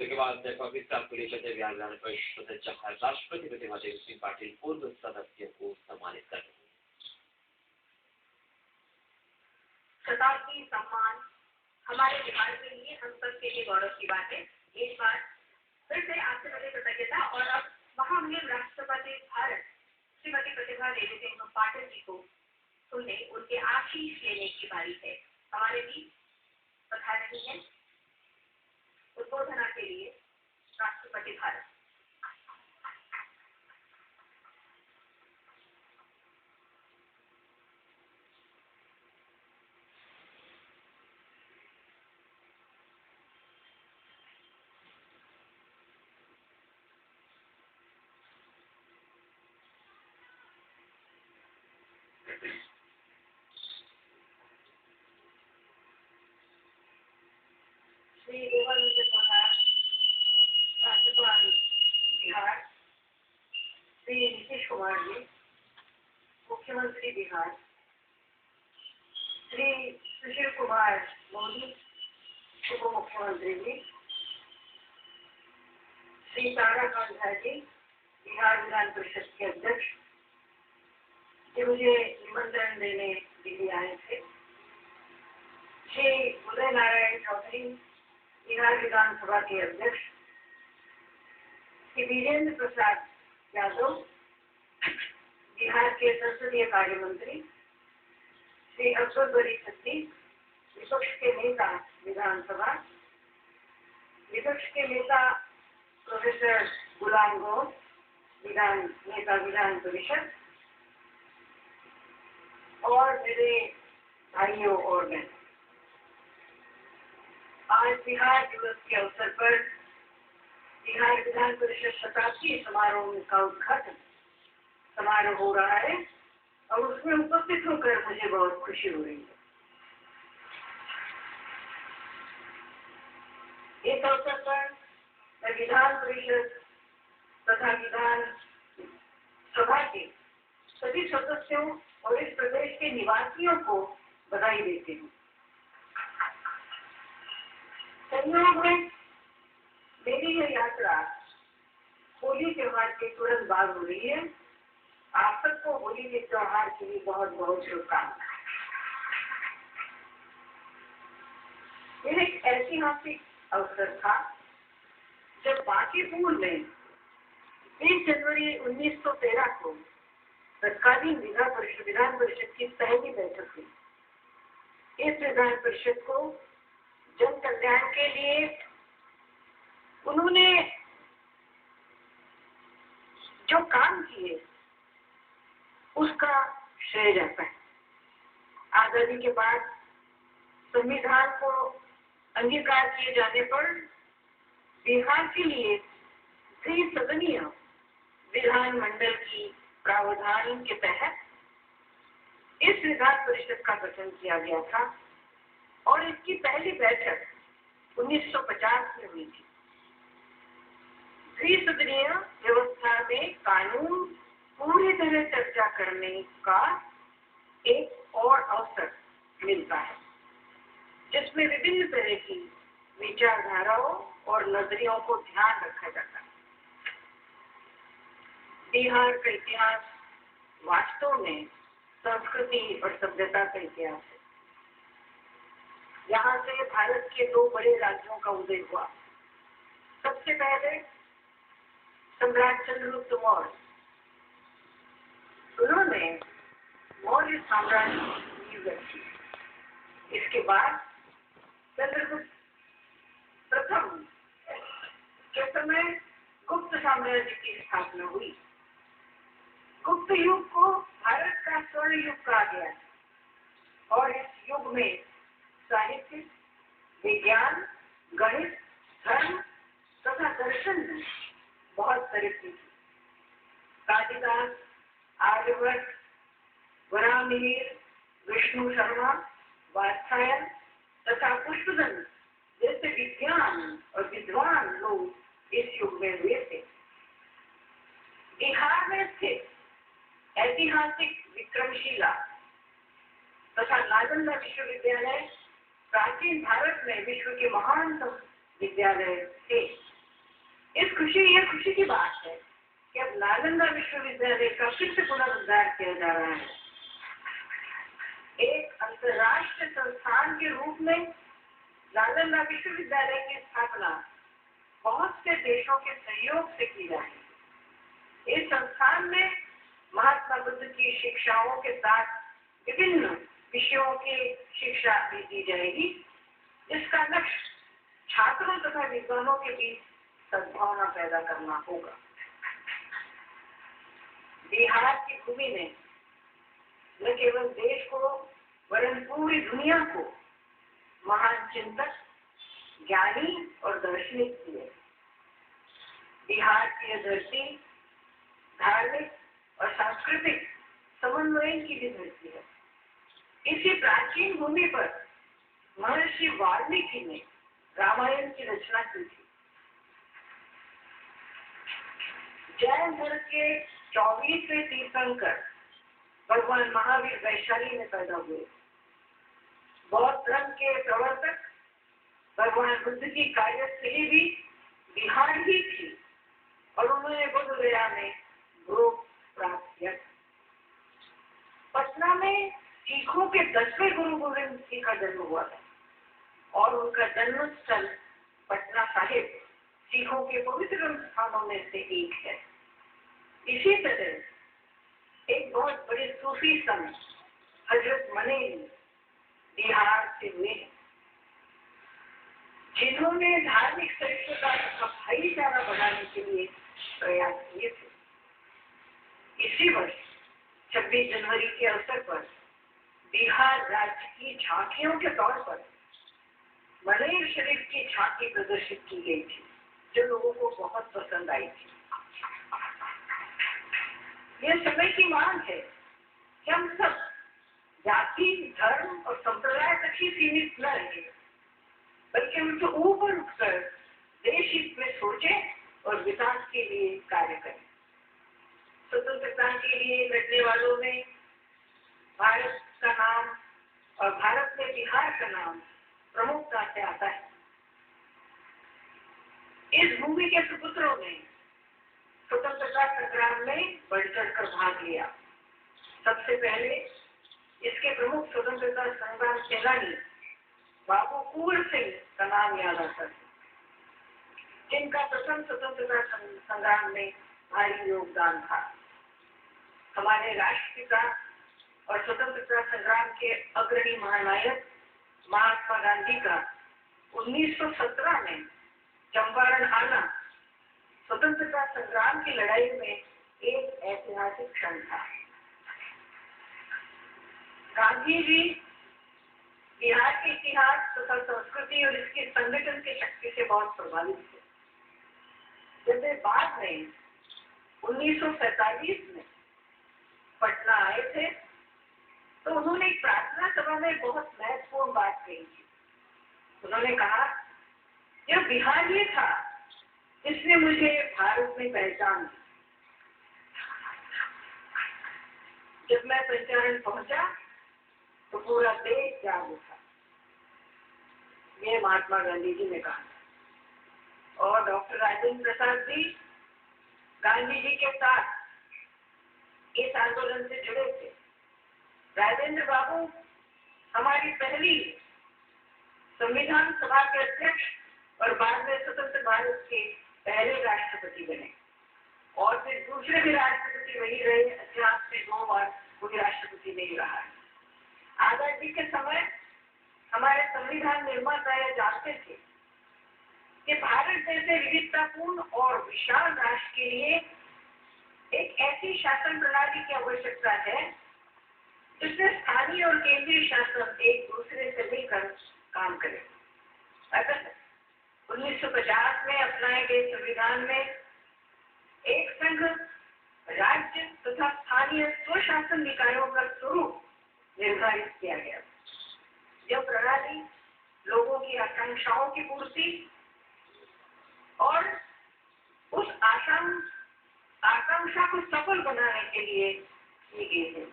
विभाग परिषद व्याख्यान परिषद राष्ट्रपति प्रतिमा सिंह पाटिल पूर्व सदस्य को सम्मानित कर रहे हैं। शताब्दी सम्मान हमारे विभाग के लिए हम सब के लिए गौरव की बात है। एक बार फिर से आपसे बड़ी कृतज्ञता। और अब महामहिम राष्ट्रपति भारत श्रीमती प्रतिभा देवी सिंह पाटिल जी को सुनने, उनके आशीष लेने की बारी है। हमारे बीच पधार रही है उद्बोधना के लिए राष्ट्रपति भारत। श्री देवानंद प्रसाद राज्यपाल बिहार, श्री नीतीश कुमार जी मुख्यमंत्री बिहार, श्री सुशील कुमार मोदी उप मुख्यमंत्री जी, श्री ताराकांत जी बिहार विधान परिषद के अध्यक्ष जो मुझे निमंत्रण देने दिल्ली आए थे, श्री उदय नारायण चौधरी बिहार विधानसभा के अध्यक्ष, श्री वीरेंद्र प्रसाद यादव बिहार के संसदीय कार्य मंत्री, श्री अब्दुल बरी सिद्दीकी विपक्ष के नेता विधानसभा, विपक्ष के नेता प्रोफेसर गुलाम गौर नेता विधान परिषद, और मेरे भाइयों और बहनों, आज बिहार दिवस के अवसर पर बिहार विधान परिषद शताब्दी समारोह का उद्घाटन समारोह हो रहा है और उसमें उपस्थित होकर मुझे बहुत खुशी हो रही है। इस अवसर पर मैं विधान परिषद तथा विधान सभा के सभी सदस्यों और इस प्रदेश के निवासियों को बधाई देती हूँ। संयोग में मेरी यह यात्रा होली त्योहार के तुरंत बाद हो रही है। आप सबको होली के त्योहार के लिए बहुत बहुत शुभकामनाएं। यह एक ऐतिहासिक अवसर था जब बांकीपुर में 20 जनवरी 1913 को तत्कालीन विधान परिषद की पहली बैठक हुई। इस विधान परिषद को जन कल्याण के लिए उन्होंने जो काम किए उसका श्रेय जाता है। आजादी के बाद संविधान को अंगीकार किए जाने पर बिहार के लिए त्रिसदनीय विधानमंडल की प्रावधान के तहत इस विधान परिषद का गठन किया गया था और इसकी पहली बैठक 1950 में हुई थी। त्रिसदनीय व्यवस्था में कानून पूरी तरह चर्चा करने का एक और अवसर मिलता है जिसमें विभिन्न तरह की विचारधाराओं और नजरियों को ध्यान रखा जाता है। बिहार का इतिहास वास्तव में संस्कृति और सभ्यता का इतिहास है। यहाँ से भारत के दो बड़े राज्यों का उदय हुआ। सबसे पहले सम्राट चंद्रगुप्त मौर्य, उन्होंने मौर्य साम्राज्य की नींव रखी। इसके बाद चंद्रगुप्त प्रथम के समय गुप्त साम्राज्य की स्थापना हुई। गुप्त युग को भारत का स्वर्ण युग कहा गया और इस युग में साहित्य, विज्ञान, गणित, धर्म तथा दर्शन में बहुत तरक्की की। कालिदास, आर्यभट्ट, वराहमिहिर, विष्णु शर्मा, वात्स्यायन तथा पुष्पदंत जैसे विज्ञान और विद्वान लोग इस युग में हुए थे। बिहार में स्थित ऐतिहासिक विक्रमशिला तथा नालंदा विश्वविद्यालय प्राचीन भारत में विश्व के महानतम विद्यालय थे। ये खुशी की बात है कि अब नालंदा विश्वविद्यालय का फिर से पुनरुद्धार किया जा रहा है। एक अंतर्राष्ट्रीय संस्थान के रूप में नालंदा विश्वविद्यालय की स्थापना बहुत से देशों के सहयोग से की जाएगी। इस संस्थान में महात्मा बुद्ध की शिक्षाओं के साथ विभिन्न विषयों की शिक्षा भी दी जाएगी, जिसका लक्ष्य छात्रों तथा विद्वानों के बीच सद्भावना पैदा करना होगा। बिहार की भूमि ने न केवल देश को वरन पूरी दुनिया को महान चिंतक, ज्ञानी और दार्शनिक किए। बिहार की यह धरती धार्मिक और सांस्कृतिक समन्वय की भी धरती है। इसी प्राचीन भूमि पर महर्षि वाल्मीकि ने रामायण की रचना की थी। जैन धर्म के 24वें तीर्थंकर भगवान महावीर वैशाली में पैदा हुए। बौद्ध धर्म के प्रवर्तक भगवान बुद्ध की कार्यस्थली भी बिहार ही थी और उन्होंने बुद्ध गया में योग प्राप्त किया। पटना में सिखों के 10वें गुरु गोविंद सिंह का जन्म हुआ था और उनका जन्म स्थल पटना साहिब सिखों के पवित्र स्थानों में से एक है। इसी तरह एक बहुत बड़े सूफी संत हजरत मनीन बिहार से हुए, जिन्होंने धार्मिक सहिष्णुता का भाईचारा बढ़ाने के लिए प्रयास किए थे। इसी वर्ष 26 जनवरी के अवसर पर बिहार राज्य की झांकियों के तौर पर मनेर शरीफ की झांकी प्रदर्शित की गई थी, जो लोगों को बहुत पसंद आई थी। यह समय की मांग है कि हम सब जाति, धर्म और संप्रदाय तक ही सीमित न रहे, बल्कि उनके ऊपर उठकर देश हित में सोचें और विकास के लिए कार्य करें। स्वतंत्रता के लिए लड़ने वालों में भारत का नाम और भारत में बिहार का नाम प्रमुखता से आता है। इस भूमि के सुपुत्रों ने स्वतंत्रता संग्राम में बढ़ चढ़कर भाग लिया। सबसे पहले इसके प्रमुख स्वतंत्रता संग्राम सेनानी बाबू कुंवर सिंह का नाम याद आता है, जिनका प्रथम स्वतंत्रता संग्राम में भारी योगदान था। हमारे राष्ट्रपिता और स्वतंत्रता संग्राम के अग्रणी महानायक महात्मा गांधी का 1917 में चंपारण आना स्वतंत्रता संग्राम की लड़ाई में एक ऐतिहासिक क्षण था। गांधी जी बिहार के इतिहास तथा संस्कृति और इसके संगठन की शक्ति से बहुत प्रभावित थे। जब वे बाद में 1947 में पटना आए थे तो उन्होंने एक प्रार्थना सभा में बहुत महत्वपूर्ण बात कही थी। उन्होंने कहा, यह बिहार ही था जिसने मुझे भारत में पहचान दी। जब मैं पंचारण पहुंचा तो पूरा देश जाग उठा, ये महात्मा गांधी जी ने कहा। और डॉक्टर राजेंद्र प्रसाद जी गांधी जी के साथ इस आंदोलन से जुड़े थे। राजेंद्र बाबू हमारी पहली संविधान सभा के अध्यक्ष और बाद में स्वतंत्र भारत के पहले राष्ट्रपति बने और फिर दूसरे भी राष्ट्रपति वही रहे। इतिहास में 2 बार कोई राष्ट्रपति नहीं रहा है। आजादी के समय हमारे संविधान निर्माता यह जानते थे कि भारत जैसे विविधतापूर्ण और विशाल राष्ट्र के लिए एक ऐसी शासन प्रणाली की आवश्यकता है जिसमें स्थानीय और केंद्रीय शासन एक दूसरे से मिलकर काम करे। अगर 1950 में अपनाए गए संविधान में एक संघ, राज्य तथा स्थानीय स्वशासन निकायों का स्वरूप निर्धारित किया गया। यह प्रणाली लोगों की आकांक्षाओं की पूर्ति और उस आकांक्षा को सफल बनाने के लिए की गई है।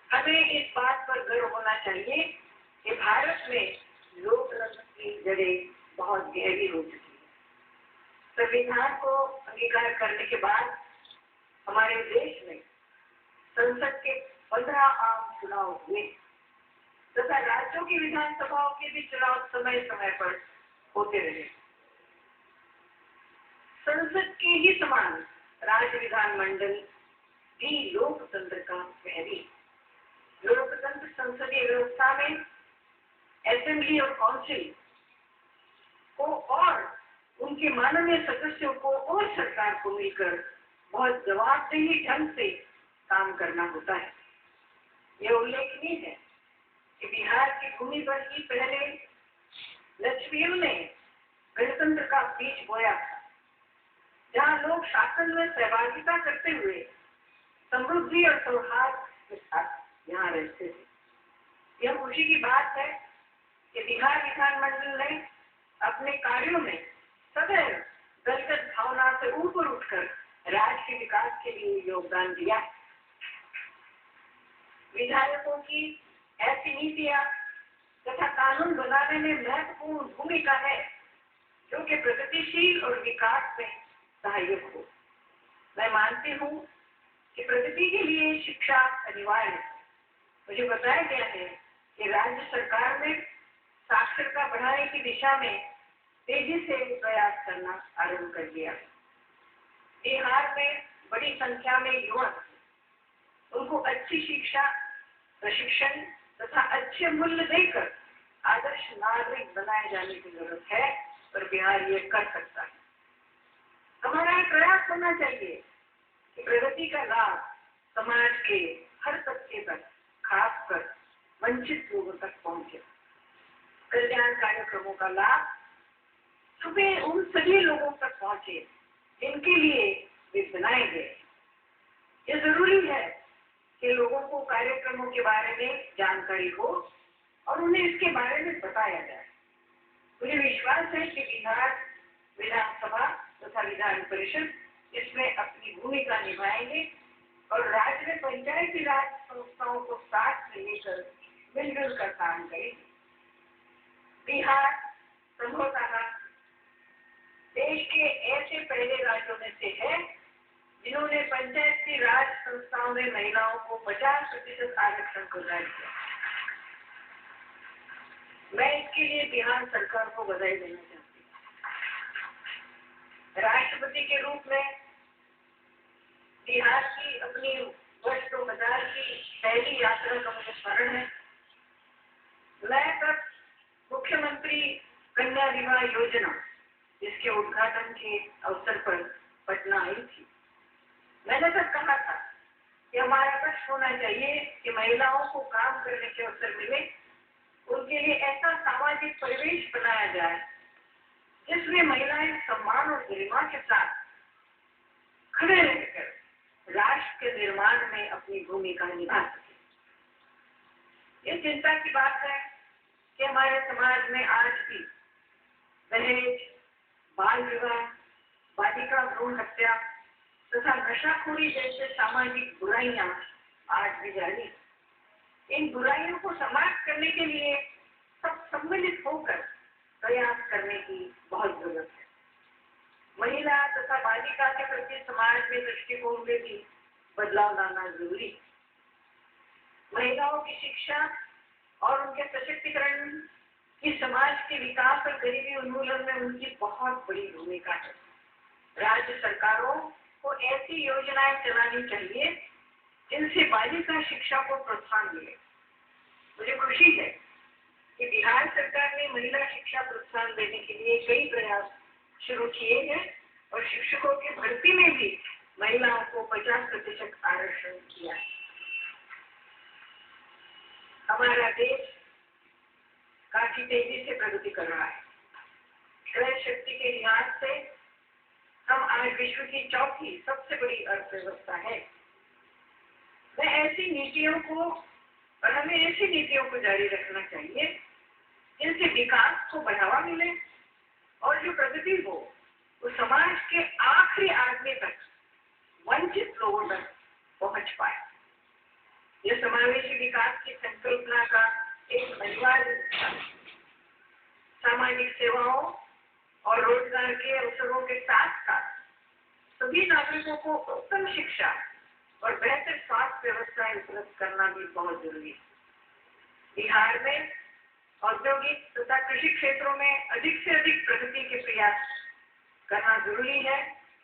हमें इस बात पर गर्व होना चाहिए कि भारत में लोकतंत्र की जड़ें बहुत गहरी हो चुकी है। संविधान को अंगीकार करने के बाद हमारे देश में संसद के 15 आम चुनाव हुए तथा राज्यों की विधानसभाओं के भी चुनाव समय समय पर होते रहे। संसद के ही समान राज्य विधानमंडल भी लोकतंत्र का पहली। लोकतंत्र संसदीय व्यवस्था में असेंबली और काउंसिल को और उनके माननीय सदस्यों को और सरकार को मिलकर बहुत जवाबदेही ढंग से काम करना होता है। यह उल्लेखनीय है कि बिहार की भूमि पर ही पहले लक्ष्मीदेव ने गणतंत्र का बीज बोया था, जहाँ लोग शासन में सहभागिता करते हुए समृद्धि और सौहार्द के साथ यहाँ रहते थे। यह खुशी की बात है कि बिहार विधानमंडल ने अपने कार्यों में सदैव दलगत भावना से ऊपर उठकर राज्य के विकास के लिए योगदान दिया। विधायकों की ऐसी नीतियां तथा कानून बनाने में महत्वपूर्ण भूमिका है जो कि प्रगतिशील और विकास में सहायक हो। मैं मानती हूँ कि प्रगति के लिए शिक्षा अनिवार्य है। मुझे बताया गया है कि राज्य सरकार ने साक्षरता बढ़ाने की दिशा में तेजी से प्रयास करना आरंभ कर दिया। बिहार में बड़ी संख्या में युवा, उनको अच्छी शिक्षा, प्रशिक्षण तथा अच्छे मूल्य देकर आदर्श नागरिक बनाए जाने की जरूरत है और बिहार ये कर सकता है। हमारा प्रयास होना चाहिए कि प्रगति का लाभ समाज के हर तबके तक, खासकर वंचित लोगों तक पहुंचे। कल्याण कार्यक्रमों का लाभ सुबह उन सभी लोगों तक पहुंचे जिनके लिए वे बनाए गए। ये जरूरी है कि लोगों को कार्यक्रमों के बारे में जानकारी हो और उन्हें इसके बारे में बताया जाए। मुझे विश्वास है कि बिहार विधानसभा तथा विधान परिषद इसमें अपनी भूमिका निभाएंगे और राज्य में पंचायती राज संस्थाओं को साथ में लेकर मिलजुल कर काम करेंगे। बिहार संभवतः देश के ऐसे पहले राज्यों में से है जिन्होंने पंचायती राज संस्थाओं में महिलाओं को 50% आरक्षण प्रदान किया। मैं इसके लिए बिहार सरकार को बधाई देना चाहती हूँ। राष्ट्रपति के रूप में बिहार की अपनी वर्ष 2000 की पहली यात्रा का मुझे स्मरण है। मैं तब मुख्यमंत्री कन्या विवाह योजना, जिसके उद्घाटन के अवसर पर पटना आई थी। मैंने तब कहा था कि हमारा लक्ष्य होना चाहिए कि महिलाओं को काम करने के अवसर मिले, उनके लिए ऐसा सामाजिक परिवेश बनाया जाए जिसमें महिलाएं सम्मान और गरिमा के साथ खड़े रहकर राष्ट्र के निर्माण में अपनी भूमिका निभा सके। ये चिंता की बात है कि हमारे समाज में आज भी दहेज, बाल विवाह, बालिका भ्रूण हत्या तथा नशाखोरी जैसे सामाजिक बुराइयां आज भी जारी हैं। इन बुराइयों को समाप्त करने के लिए सब सम्मिलित होकर प्रयास करने की बहुत जरूरत है। महिला तथा बालिका के प्रति समाज में दृष्टिकोण में भी बदलाव लाना जरूरी है। महिलाओं की शिक्षा और उनके सशक्तिकरण की समाज के विकास और गरीबी उन्मूलन में उनकी बहुत बड़ी भूमिका है। राज्य सरकारों को ऐसी योजनाएं चलानी चाहिए जिनसे बालिका शिक्षा को प्रोत्साहन मिले। मुझे खुशी है कि बिहार सरकार ने महिला शिक्षा प्रोत्साहन देने के लिए कई प्रयास शुरू किए हैं और शिक्षकों की भर्ती में भी महिलाओं को 50% आरक्षण किया है। हमारा देश काफी तेजी से प्रगति कर रहा है। क्रय शक्ति के लिहाज से हम आज विश्व की चौथी सबसे बड़ी अर्थव्यवस्था है। मैं ऐसी नीतियों को और हमें ऐसी नीतियों को जारी रखना चाहिए जिनसे विकास को बढ़ावा मिले और जो प्रगति हो वो समाज के आखिरी आदमी तक, वंचित लोगों तक पहुंच पाए। यह समावेशी विकास की संकल्पना का एक अनिवार्य हिस्सा है। सामाजिक सेवाओं और रोजगार के अवसरों के साथ साथ सभी नागरिकों को उत्तम शिक्षा और बेहतर स्वास्थ्य व्यवस्थाएं उपलब्ध करना भी बहुत जरूरी है। बिहार में औद्योगिक तथा कृषि क्षेत्रों में अधिक से अधिक प्रगति के प्रयास करना जरूरी है।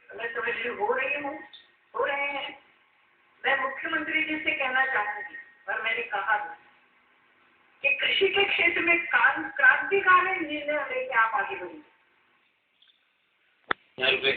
मैं समझ रही हो रहे हैं। मैं मुख्यमंत्री जी से कहना चाहूंगी और मैंने कहा भी कि कृषि के क्षेत्र में क्रांतिकारी निर्णय लेके आप आगे बढ़िए।